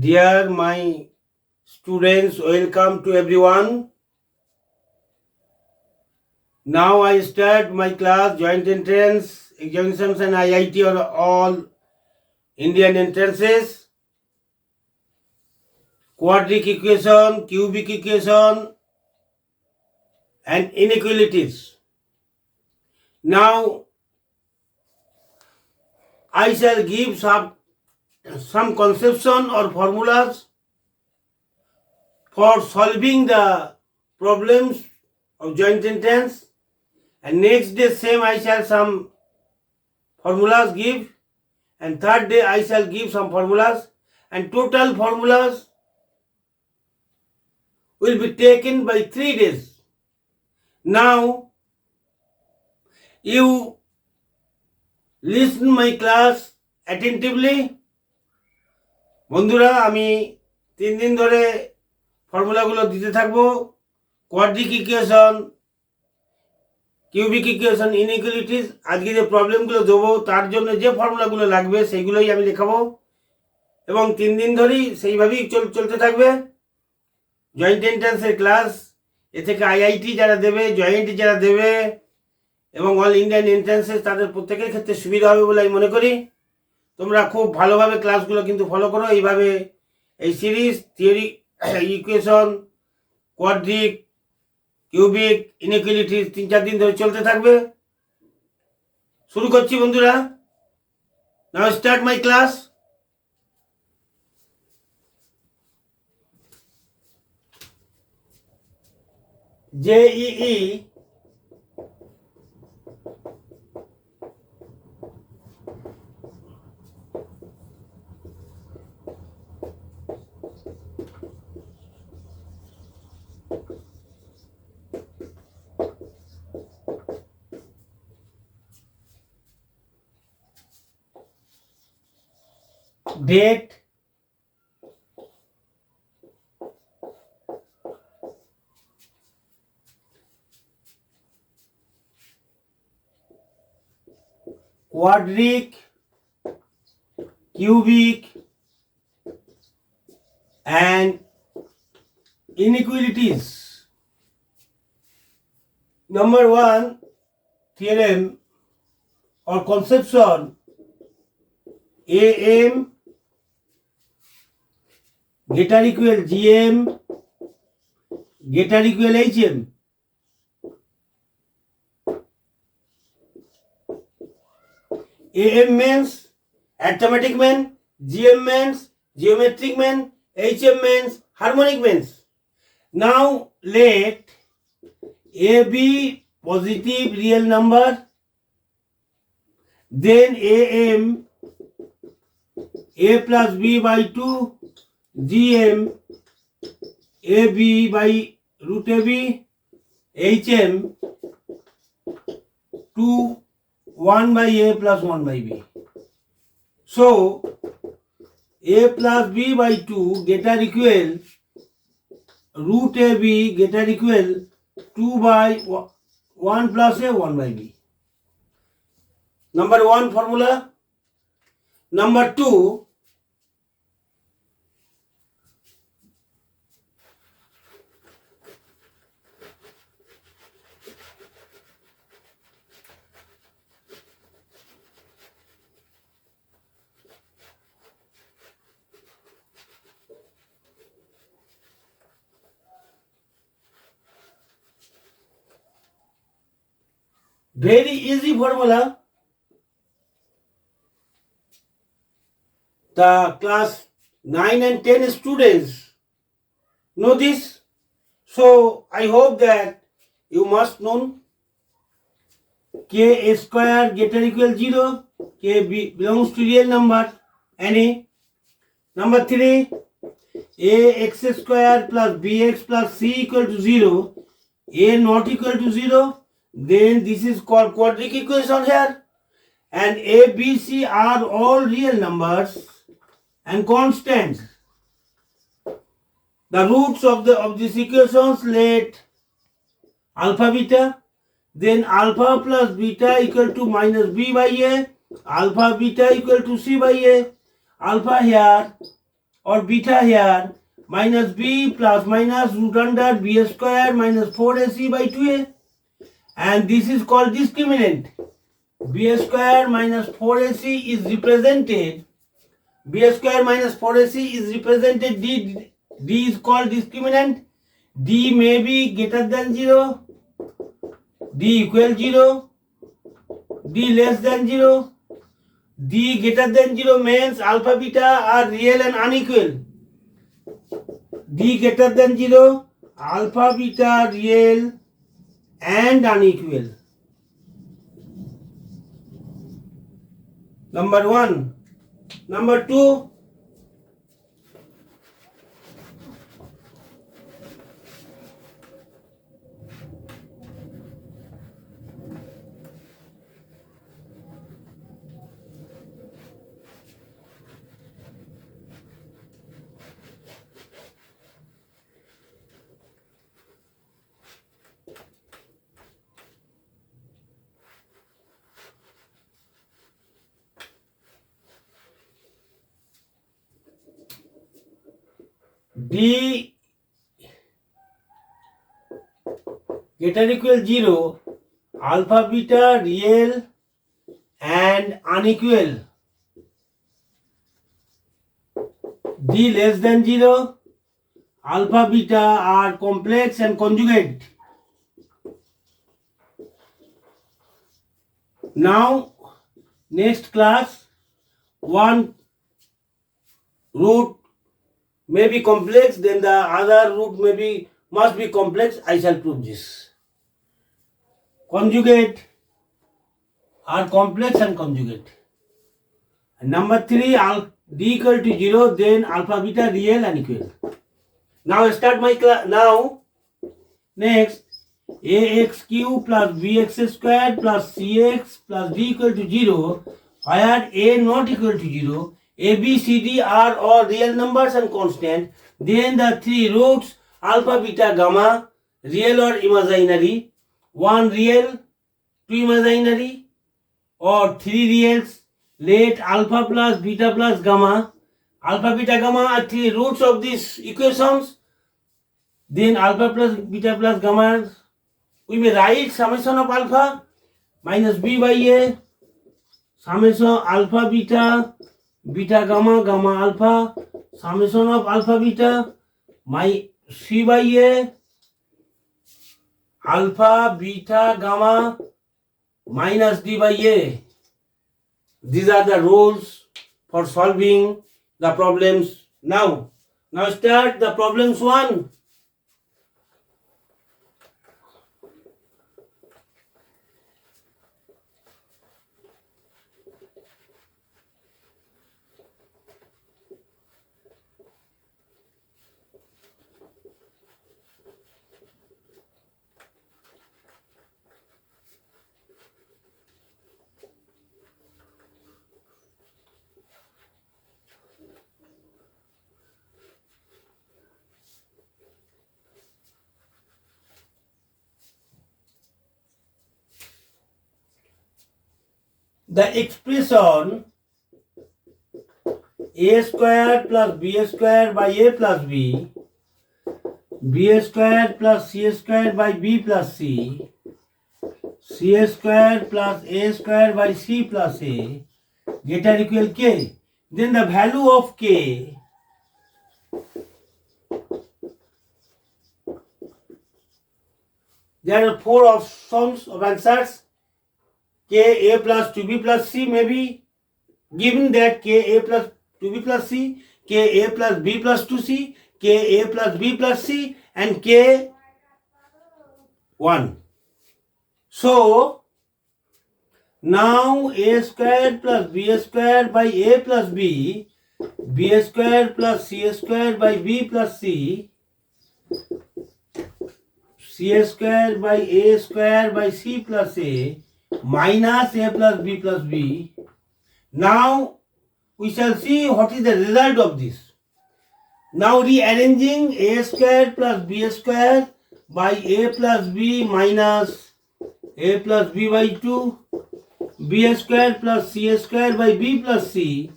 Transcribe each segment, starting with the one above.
Dear my students, welcome to everyone. Now I start my class joint entrance examinations and IIT or all Indian entrances, quadratic equation, cubic equation and inequalities. Now I shall give some conception or formulas for solving the problems of joint entrance, and next day same I shall some formulas give, and third day I shall give some formulas, and total formulas will be taken by 3 days. Now you listen my class attentively. বন্ধুরা, আমি 3 দিন ধরে ফর্মুলাগুলো দিতে থাকবো। কোয়াড্রিক equation, cubic equation, inequalities. আজকে যে প্রবলেমগুলো দেবো তার জন্য যে ফর্মুলাগুলো লাগবে সেইগুলোই আমি লেখাবো, এবং 3 দিন ধরেই সেইভাবেই চলতে থাকবে। জয়েন্ট এন্ট্রান্সের ক্লাস, এ থেকে আইআইটি যারা দেবে, জয়েন্ট যারা দেবে এবং অল ইন্ডিয়ান এন্ট্রান্সেস, তাদের প্রত্যেকের ক্ষেত্রে সুবিধা হবে বলে আমি মনে করি। তোমরা খুব ভালোভাবে ক্লাসগুলো কিন্তু ফলো করো। এইভাবে এই series theory, equation, কোয়াড্রিক, cubic, inequalities 3-4 দিন ধরে চলতে থাকবে। শুরু করছি বন্ধুরা। নাও start my class. JEE date, quadratic, cubic and inequalities. Number 1 theorem or conception: AM greater equal GM greater equal HM. AM means arithmetic mean, GM means geometric mean, HM means harmonic means. Now let A be positive real number, then AM A plus B by 2, GM AB by root AB, HM 2 1 by A plus 1 by B. So A plus B by 2 greater equal root AB greater equal 2 by 1 plus A 1 by B. Number 1 formula. Number 2, very easy formula. The class 9 and 10 students know this, so I hope that you must know. K a square greater equal 0, K belongs to real number any. Number 3, A x square plus bx plus c equal to 0, A not equal to 0, then this is called quadratic equation here, and A, B, C are all real numbers and constants. The roots of these equations, let alpha beta, then alpha plus beta equal to minus b by a, alpha beta equal to c by a. Alpha here or beta here, minus b plus minus root under b square minus 4ac by 2a, and this is called discriminant. b square minus 4ac is represented, b square minus 4ac is represented, d is called discriminant. D may be greater than 0, D equal 0, D less than 0. D greater than 0 means alpha beta are real and unequal. D greater than 0, alpha beta real and unequal. Number 1. Number 2. D greater equal 0, alpha beta real and unequal. D less than 0, alpha beta are complex and conjugate. Now next class, one root may be complex, then the other root must be complex. I shall prove this. Conjugate are complex and conjugate. And number 3, D equal to 0, then alpha beta real and equal. Now start my class. Now next, ax cube plus bx squared plus cx plus d equal to 0, where a not equal to 0, a, b, c, d are all real numbers and constant. Then the 3 roots alpha, beta, gamma, real or imaginary, 1 real, 2 imaginary, or 3 reals. Let alpha plus beta plus gamma, alpha, beta, gamma are 3 roots of these equations. Then alpha plus beta plus gamma, we may write summation of alpha minus b by a, summation of alpha beta, beta gamma, gamma alpha, summation of alpha beta, my c by a, alpha beta gamma minus d by a. These are the rules for solving the problems. Now start the problems 1. The expression a square plus b square by a plus b, b square plus c square by b plus c, c square plus a square by c plus a, greater equal k. Then the value of k, there are 4 options of answers. K a plus 2b plus c may be given, that k a plus 2b plus c, k a plus b plus 2c, k a plus b plus c, and k 1. So now a square plus b square by a plus b, b square plus c square by b plus c, c square by a square by c plus a, minus a plus b plus b. Now we shall see what is the result of this. Now rearranging a square plus b square by a plus b minus a plus b by 2, b square plus c square by b plus c,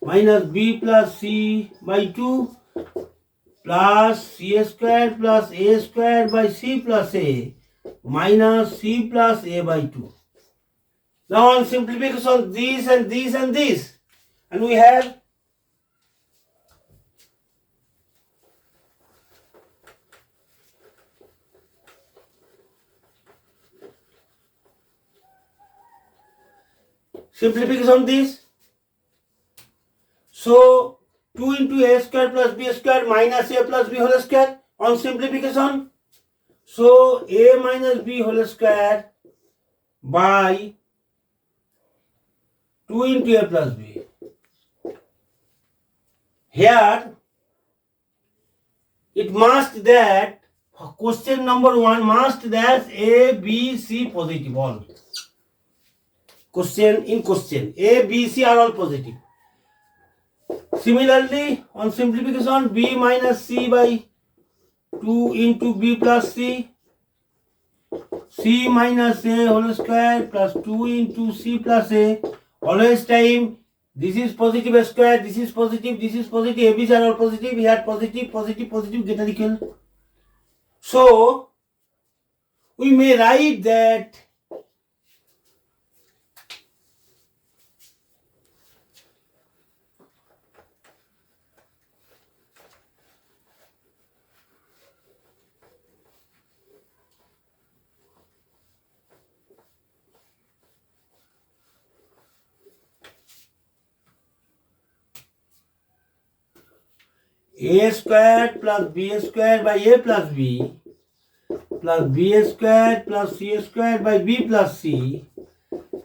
minus b plus c by 2 plus c square plus a square by c plus a minus c plus a by 2. Now on simplification, this and this and this, and we have simplification this. So 2 into a square plus b square minus a plus b whole square on simplification. So a minus b whole square by 2 into a plus b. Here it must that question number 1 must that a, b, c positive all. Question a, b, c are all positive. Similarly, on simplification, b minus c by 2 into b plus c, c minus a whole square plus 2 into c plus a, always time this is positive square, this is positive, ABs are all positive, here positive, get equal. So, we may write that a square plus b square by a plus b plus b square plus c square by b plus c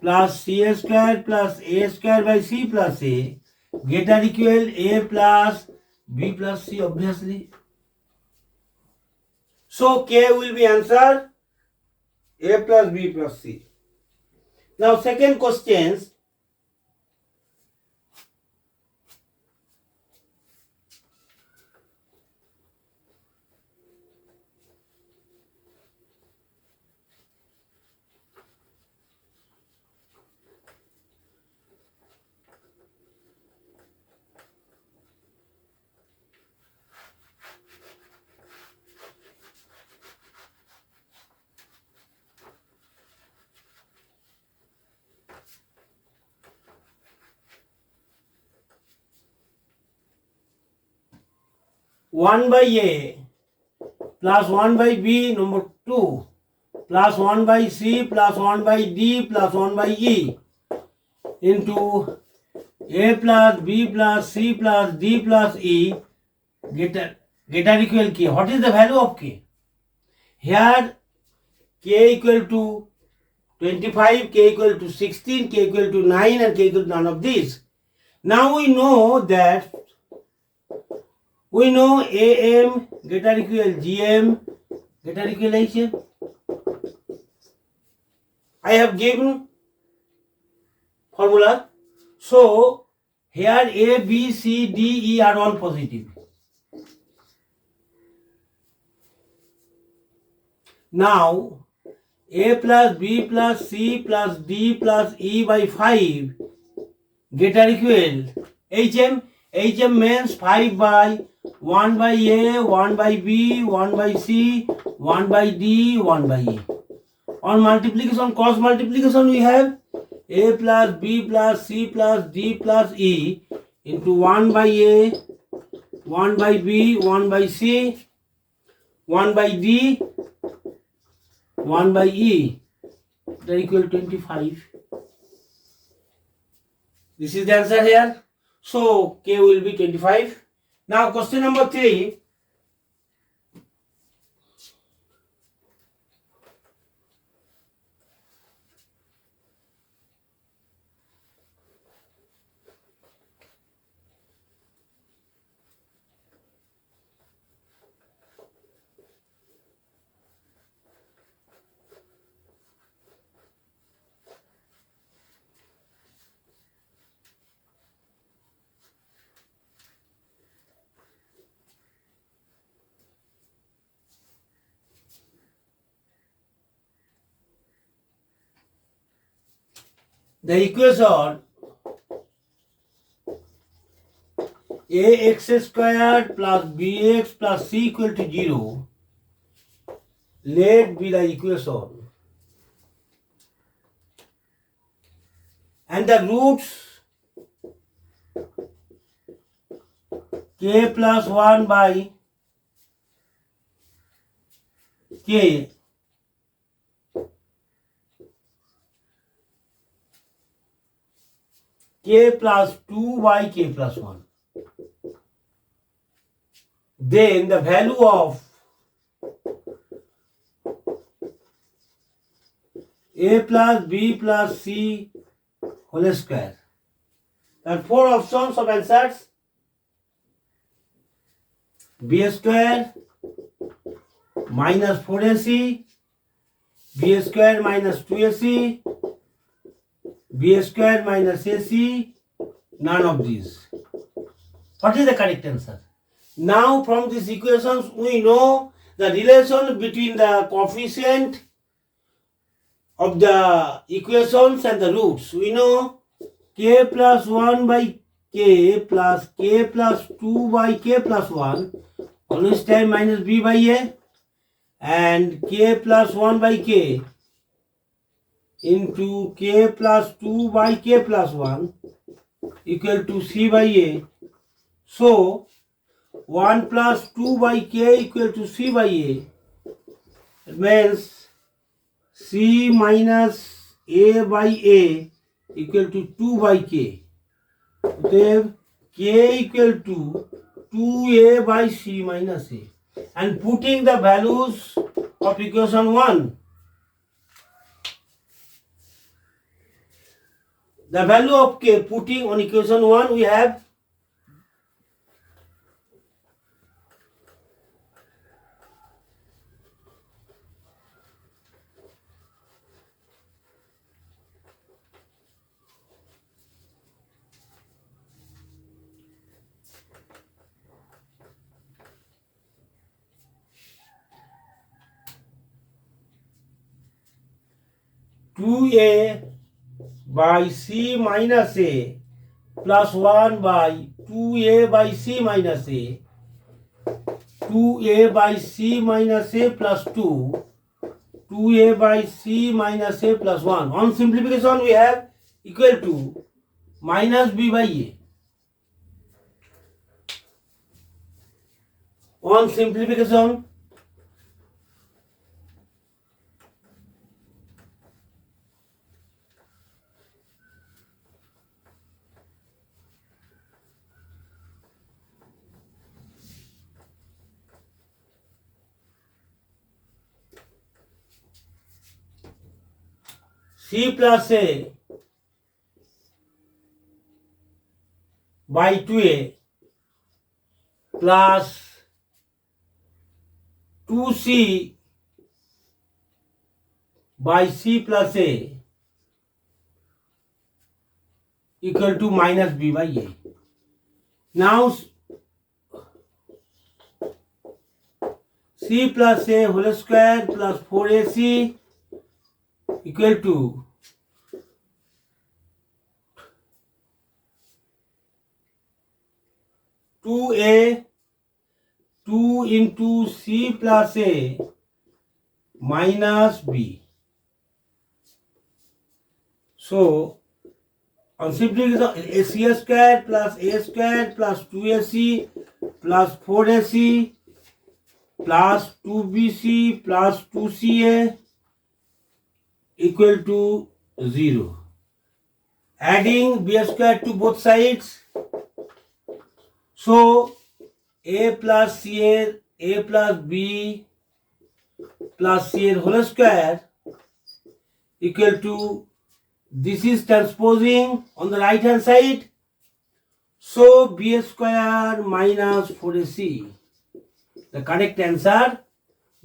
plus c square plus a square by c plus a greater equal a plus b plus c obviously. So k will be answer a plus b plus c. Now second questions. One by a plus 1 by b number 2 plus 1 by c plus 1 by d plus 1 by e into a plus b plus c plus d plus e greater equal k. What is the value of k? Here k equal to 25, k equal to 16, k equal to 9 and k equal to none of these. Now we know that AM greater equal GM greater equal HM. I have given formula. So here A, B, C, D, E are all positive. Now A plus B plus C plus D plus E by 5 greater equal HM. HM means 5 by 1 by A, 1 by B, 1 by C, 1 by D, 1 by E. On multiplication, cross multiplication, we have A plus B plus C plus D plus E into 1 by A, 1 by B, 1 by C, 1 by D, 1 by E. They equal 25. This is the answer here. So K will be 25. Now question number 3. The equation ax squared plus bx plus c equal to 0. Let be the equation. And the roots k plus 1 by k plus 2 by k plus 1. Then the value of a plus b plus c whole square. There are 4 options of answers. b square minus 4ac, b square minus 2ac, b square minus ac, none of these. What is the correct answer? Now from these equations we know the relation between the coefficient of the equations and the roots. We know k plus 1 by k plus 2 by k plus 1 always time minus b by a, and k plus 1 by k into k plus 2 by k plus 1 equal to c by a. So 1 plus 2 by k equal to c by a. It means c minus a by a equal to 2 by k. Then k equal to 2a by c minus a. And putting the values of equation 1, the value of k putting on equation 1 we have two a by c minus a plus 1 by 2a by c minus a, 2a by c minus a plus 2, 2a by c minus a plus 1. On simplification we have equal to minus b by a. On simplification c plus a by 2a plus 2c by c plus a equal to minus b by a. Now c plus a whole square plus 4ac equal to 2a 2 into c plus a minus b. So on simplification ac square plus a square plus 2ac plus 4ac plus 2bc plus 2ca equal to 0. Adding b square to both sides. So a plus b plus c whole square equal to, this is transposing on the right hand side. So b square minus 4ac. The correct answer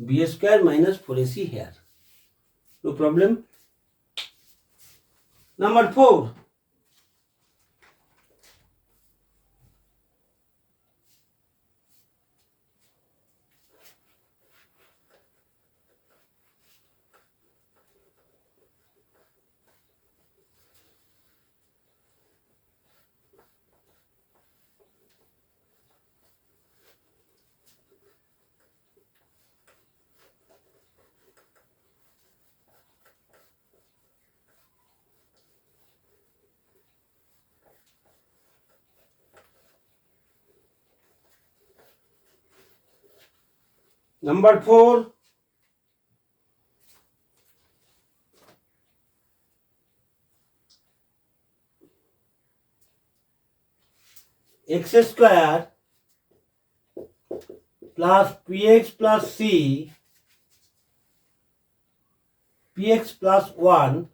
b square minus 4ac here. No problem. Number 4. Number 4, x square plus px plus c, px plus 1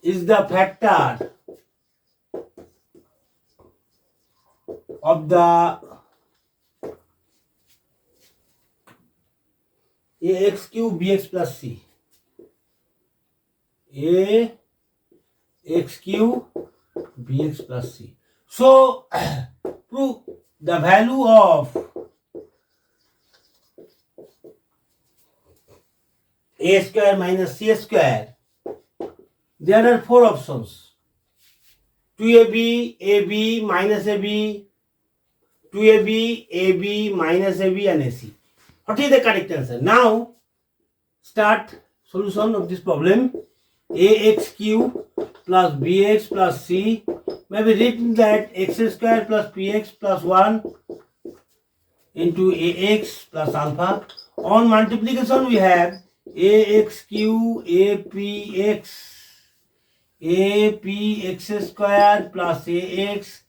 is the factor of the ax cube bx plus c. Ax cube bx plus c. So, prove the value of a square minus c square. There are 4 options: 2ab, ab, minus ab, 2ab, ab, minus ab, and ac. What is the correct answer? Now, start solution of this problem. Ax cube plus bx plus c may be written that x square plus px plus 1 into ax plus alpha. On multiplication we have ax cube apx square plus ax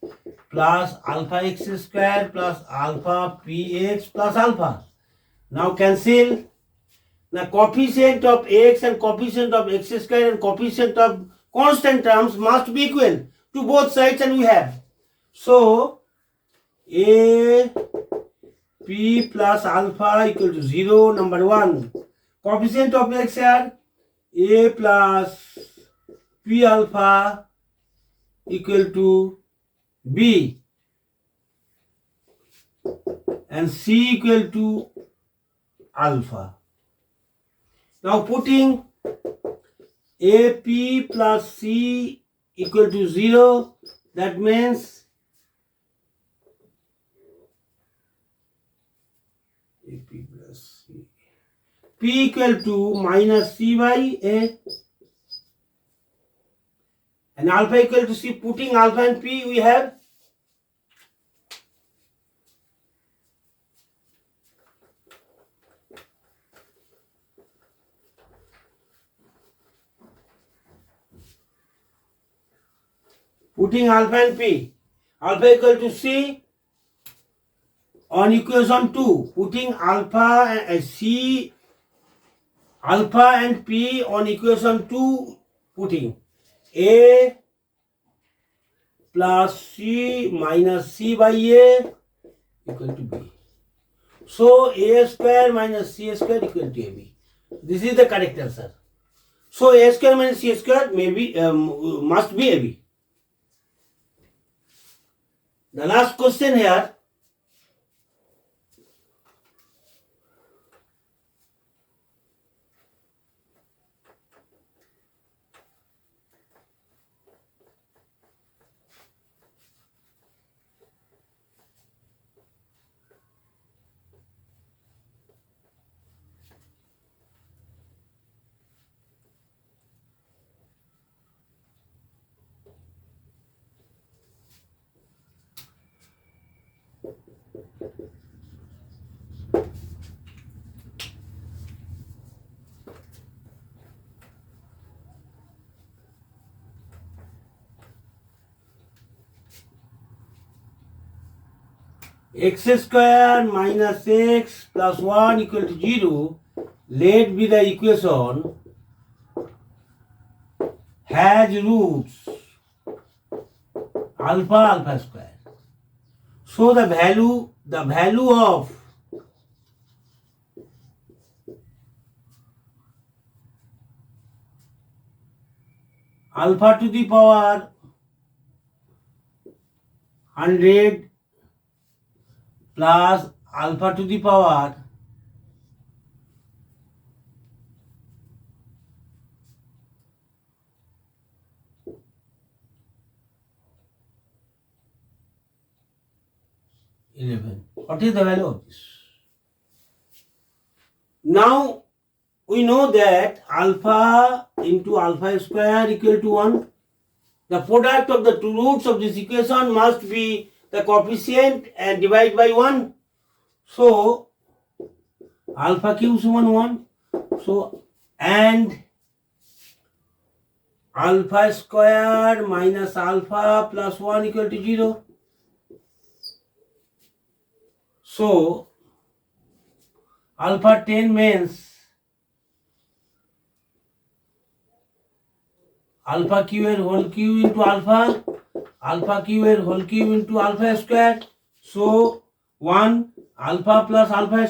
plus alpha x square plus alpha px plus alpha. Now cancel. Now coefficient of x and coefficient of x square and coefficient of constant terms must be equal to both sides, and we have. So a p plus alpha equal to 0. Number 1. Coefficient of x are a plus p alpha equal to b and c equal to alpha. Now putting AP plus C equal to 0, that means AP plus C. P equal to minus C by A and alpha equal to C. Putting alpha and P, we have putting alpha and P, alpha equal to C on equation 2, putting alpha and C, alpha and P on equation 2, putting A plus C minus C by A equal to B. So A square minus C square equal to AB. This is the correct answer. So A square minus C square may be, must be AB. The last question here. X square minus x plus 1 equal to 0, let be the equation has roots alpha alpha square. So the value of alpha to the power 100 plus alpha to the power 11. What is the value of this? Now we know that alpha into alpha square equal to 1. The product of the two roots of this equation must be the coefficient and divide by 1. So alpha q equal 1. So and alpha square minus alpha plus 1 equal to 0. So alpha 10 means alpha q এর whole cube into alpha q এর whole cube into alpha square. So 1 alpha plus alpha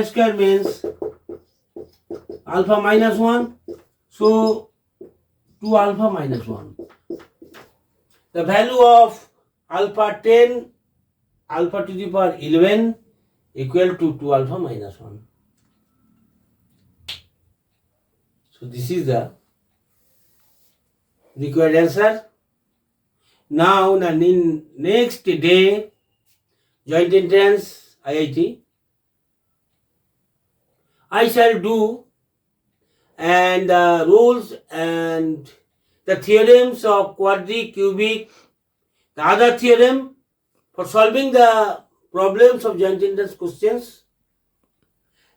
square means alpha minus 1. So 2 alpha minus 1. The value of alpha 10 alpha to the power 11 equal to 2 alpha minus 1. So this is the required answer. Now the next day, joint entrance IIT, I shall do and the rules and the theorems of quadratic, cubic, the other theorem for solving the problems of joint entrance questions.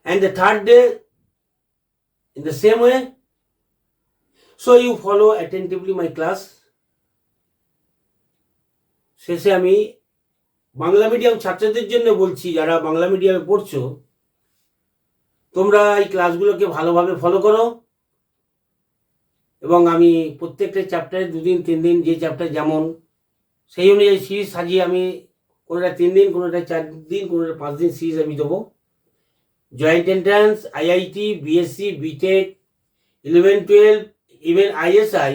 And the third day, in the same way. So you follow attentively my class. শেষে আমি Bangla medium ছাত্রদের জন্য বলছি, যারা বাংলা মিডিয়ামে পড়ছো, তোমরা এই ক্লাসগুলোকে ভালোভাবে ফলো করো এবং আমি প্রত্যেকটা চ্যাপ্টারে 2 দিন 3 দিন যে চ্যাপ্টার যেমন সেই অনুযায়ী সিরিজ সাজিয়ে আমি কোনোটা 3 দিন, কোনোটা 4 দিন, কোনোটা 5 দিন সিরিজ আমি দেবো। Joint entrance, IIT, BSc, BTech, 11-12, even ISI,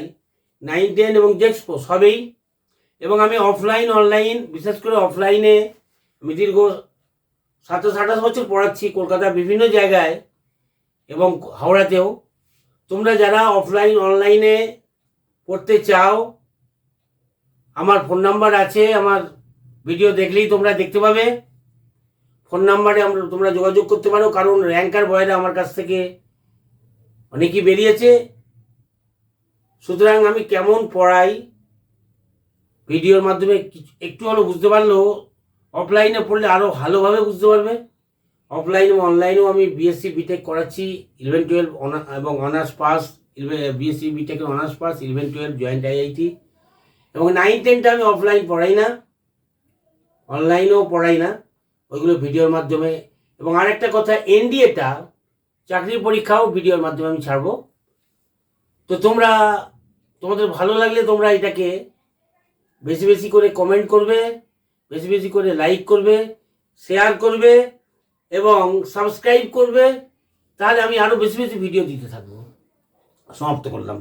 9-10 এবং জেক্সপো সবেই। এবং আমি অফলাইন অনলাইন, বিশেষ করে অফলাইনে আমি দীর্ঘ 27-28 বছর পড়াচ্ছি কলকাতার বিভিন্ন জায়গায় এবং হাওড়াতেও। তোমরা যারা অফলাইন অনলাইনে পড়তে চাও, আমার ফোন নাম্বার আছে, আমার ভিডিও দেখলেই তোমরা দেখতে পাবে। ফোন নাম্বারে তোমরা যোগাযোগ করতে পারো, কারণ র্যাঙ্কার বয়রা আমার কাছ থেকে অনেকেই বেরিয়েছে। সুতরাং আমি কেমন পড়াই ভিডিওর মাধ্যমে একটু হলেও বুঝতে পারলেও অফলাইনে পড়লে আরও ভালোভাবে বুঝতে পারবে। অফলাইন এবং অনলাইনেও আমি বিএসসি বিটেক করাচ্ছি, 11-12 এবং অনার্স পাস, বিএসসি বিটেকের অনার্স পাস, 11-12 জয়েন্ট আইআইটি। এবং 9-10টা আমি অফলাইন পড়াই না, অনলাইনেও পড়াই না, ওইগুলো ভিডিওর মাধ্যমে। এবং আরেকটা কথা, এনডিএটা চাকরির পরীক্ষাও ভিডিওর মাধ্যমে আমি ছাড়বো। তো তোমাদের ভালো লাগলে তোমরা এটাকে বেশি বেশি করে কমেন্ট করবে, বেশি বেশি করে লাইক করবে, শেয়ার করবে এবং সাবস্ক্রাইব করবে, তাহলে আমি আরও বেশি বেশি ভিডিও দিতে থাকবো। সমাপ্ত করলাম।